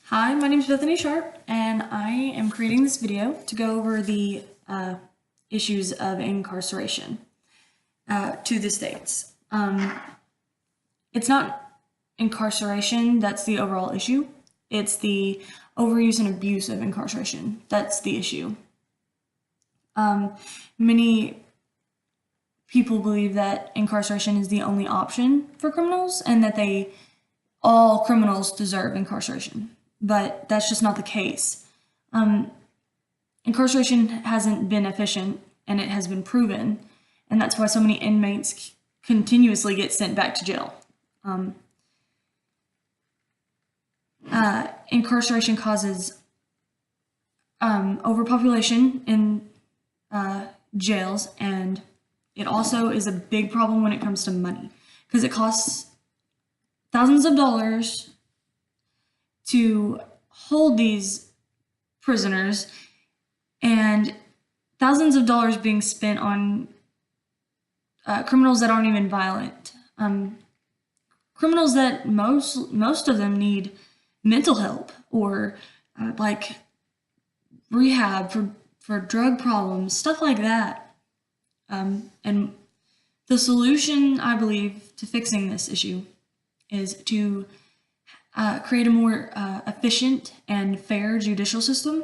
Hi, my name is Bethany Sharp, and I am creating this video to go over the issues of incarceration to the states. It's not incarceration that's the overall issue. It's the overuse and abuse of incarceration. That's the issue. Many people believe that incarceration is the only option for criminals and that all criminals deserve incarceration. But that's just not the case. Incarceration hasn't been efficient, and it has been proven, and that's why so many inmates continuously get sent back to jail. Incarceration causes overpopulation in jails, and it also is a big problem when it comes to money, because it costs thousands of dollars to hold these prisoners, and thousands of dollars being spent on criminals that aren't even violent. Criminals that most of them need mental help or like rehab for drug problems, stuff like that. And the solution, I believe, to fixing this issue is to create a more efficient and fair judicial system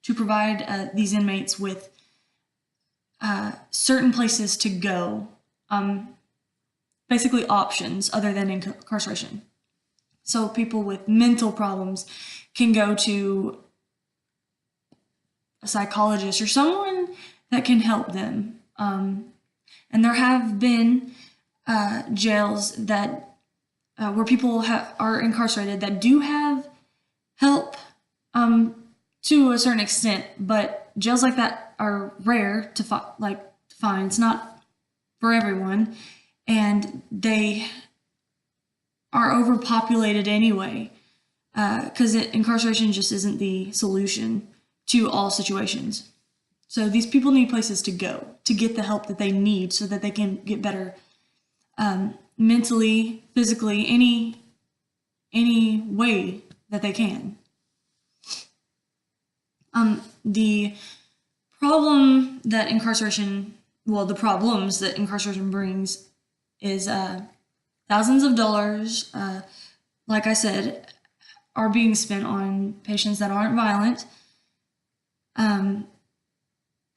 to provide these inmates with certain places to go, basically options other than incarceration. So people with mental problems can go to a psychologist or someone that can help them. And there have been jails that where people are incarcerated that do have help to a certain extent, but jails like that are rare to find. It's not for everyone, and they are overpopulated anyway, because incarceration just isn't the solution to all situations. So these people need places to go to get the help that they need so that they can get better mentally, physically, any way that they can. The problems that incarceration brings is thousands of dollars, like I said, are being spent on patients that aren't violent,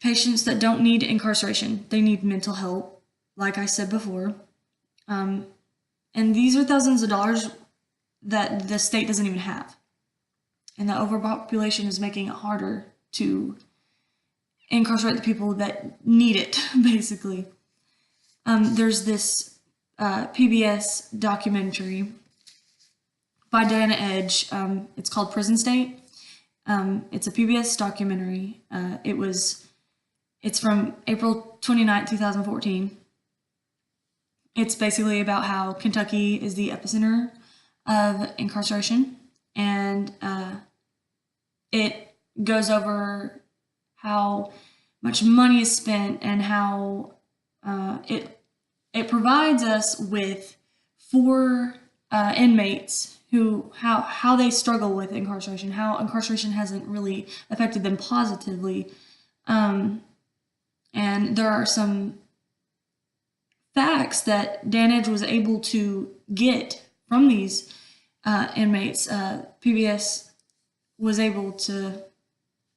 patients that don't need incarceration. They need mental help, like I said before. And these are thousands of dollars that the state doesn't even have. And the overpopulation is making it harder to incarcerate the people that need it, basically. There's this PBS documentary by Diana Edge. It's called Prison State. It's a PBS documentary. It's from April 29th, 2014. It's basically about how Kentucky is the epicenter of incarceration, and it goes over how much money is spent and how it provides us with 4 inmates how they struggle with incarceration, how incarceration hasn't really affected them positively, and there are some facts that Dan Edge was able to get from these inmates. PBS was able to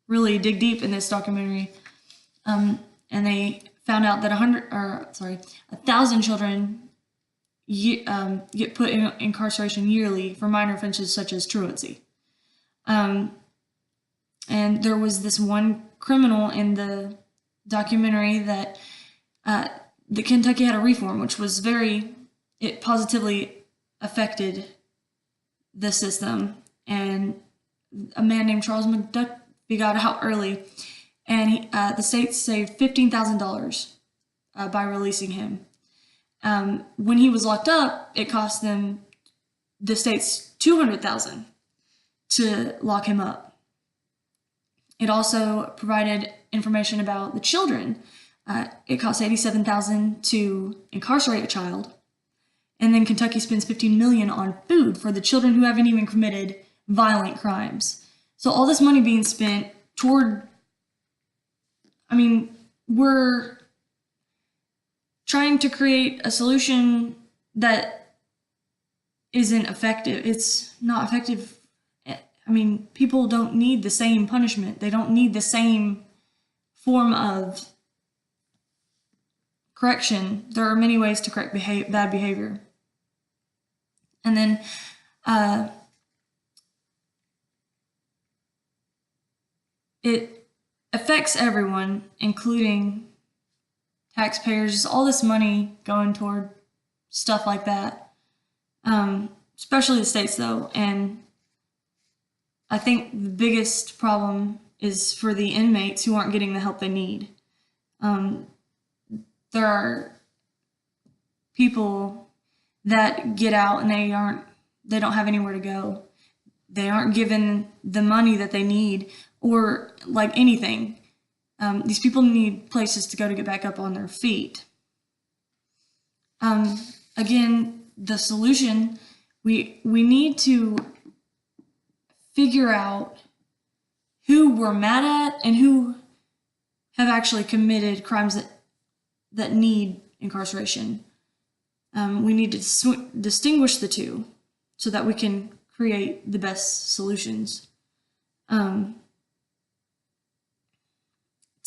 really dig deep in this documentary, and they found out that 1,000 children get put in incarceration yearly for minor offenses such as truancy. And there was this one criminal in the documentary that the Kentucky had a reform, which was it positively affected the system. And a man named Charles McDuffie got out early, and the state saved $15,000 by releasing him. When he was locked up, it cost them, the state's $200,000 to lock him up. It also provided information about the children. It costs $87,000 to incarcerate a child, and then Kentucky spends $15 million on food for the children who haven't even committed violent crimes. So all this money being spent toward, we're trying to create a solution that isn't effective. It's not effective. People don't need the same punishment. They don't need the same form of correction. There are many ways to correct bad behavior. And then it affects everyone, including taxpayers. Just all this money going toward stuff like that, especially the states, though. And I think the biggest problem is for the inmates who aren't getting the help they need. There are people that get out and they don't have anywhere to go. They aren't given the money that they need, or like anything. These people need places to go to get back up on their feet. Again, the solution, we need to figure out who we're mad at and who have actually committed crimes that need incarceration. We need to distinguish the two so that we can create the best solutions. To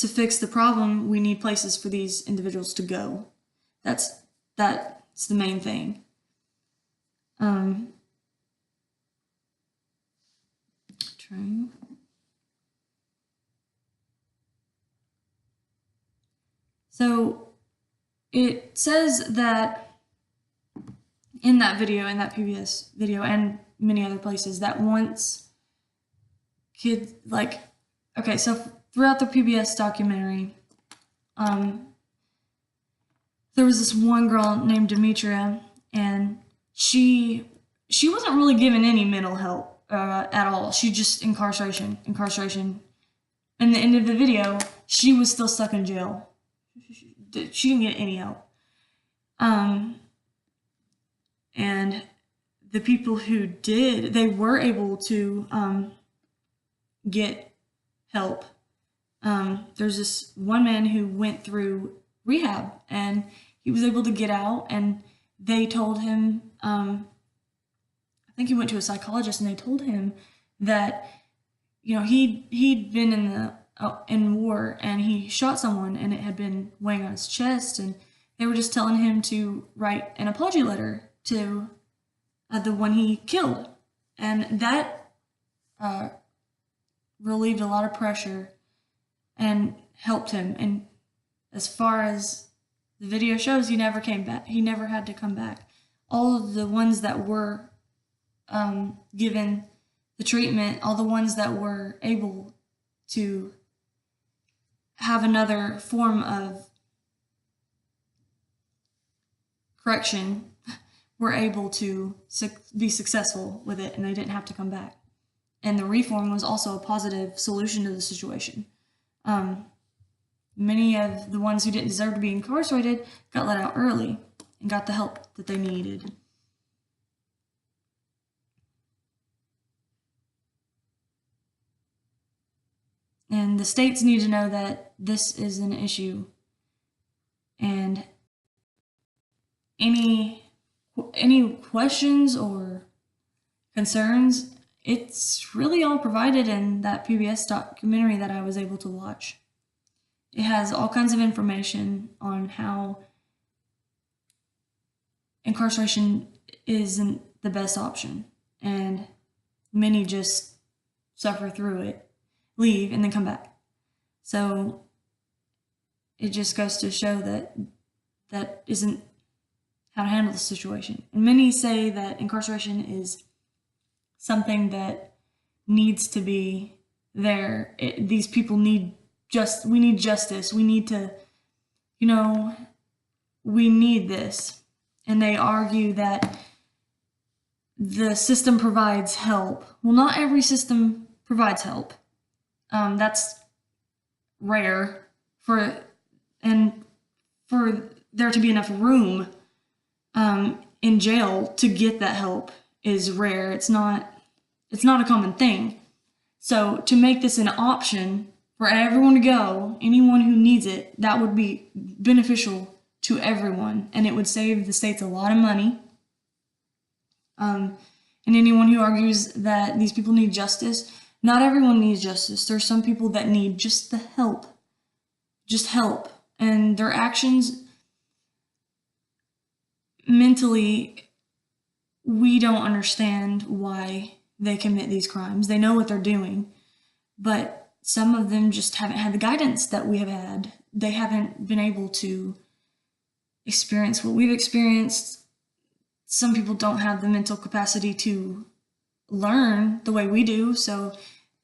fix the problem, we need places for these individuals to go. That's the main thing. So it says that in that video, in that PBS video, and many other places, that once kids, so throughout the PBS documentary, there was this one girl named Demetria, and she wasn't really given any mental help at all. She just incarceration. And the end of the video, she was still stuck in jail. She didn't get any help. And the people who did, they were able to get help. There's this one man who went through rehab, and he was able to get out, and they told him, I think he went to a psychologist, and they told him that, he'd been in war, and he shot someone, and it had been weighing on his chest, and they were just telling him to write an apology letter to the one he killed, and that relieved a lot of pressure and helped him. And as far as the video shows, he never came back. He never had to come back. All of the ones that were given the treatment, all the ones that were able to have another form of correction, were able to be successful with it, and they didn't have to come back. And the reform was also a positive solution to the situation. Many of the ones who didn't deserve to be incarcerated got let out early and got the help that they needed. And the states need to know that this is an issue, and any questions or concerns, it's really all provided in that PBS documentary that I was able to watch. It has all kinds of information on how incarceration isn't the best option, and many just suffer through it, leave, and then come back. So it just goes to show that that isn't how to handle the situation. And many say that incarceration is something that needs to be there. These people we need justice. We need to, we need this. And they argue that the system provides help. Well, not every system provides help. That's rare for there to be enough room in jail to get that help is rare. It's not it's not a common thing. So to make this an option for everyone to go, anyone who needs it, that would be beneficial to everyone, and it would save the states a lot of money. And anyone who argues that these people need justice, not everyone needs justice. There's some people that need just the help, and their actions mentally, we don't understand why they commit these crimes. They know what they're doing, but some of them just haven't had the guidance that we have had. They haven't been able to experience what we've experienced. Some people don't have the mental capacity to learn the way we do, so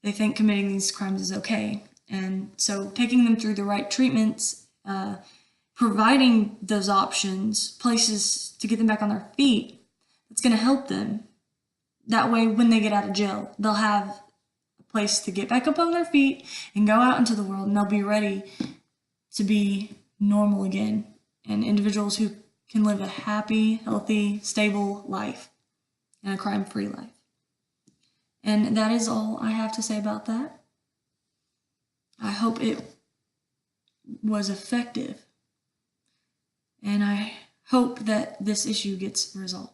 they think committing these crimes is okay. And so taking them through the right treatments, providing those options, places to get them back on their feet, it's going to help them. That way, when they get out of jail, they'll have a place to get back up on their feet and go out into the world, and they'll be ready to be normal again, and individuals who can live a happy, healthy, stable life and a crime-free life. And that is all I have to say about that. I hope it was effective, and I hope that this issue gets resolved.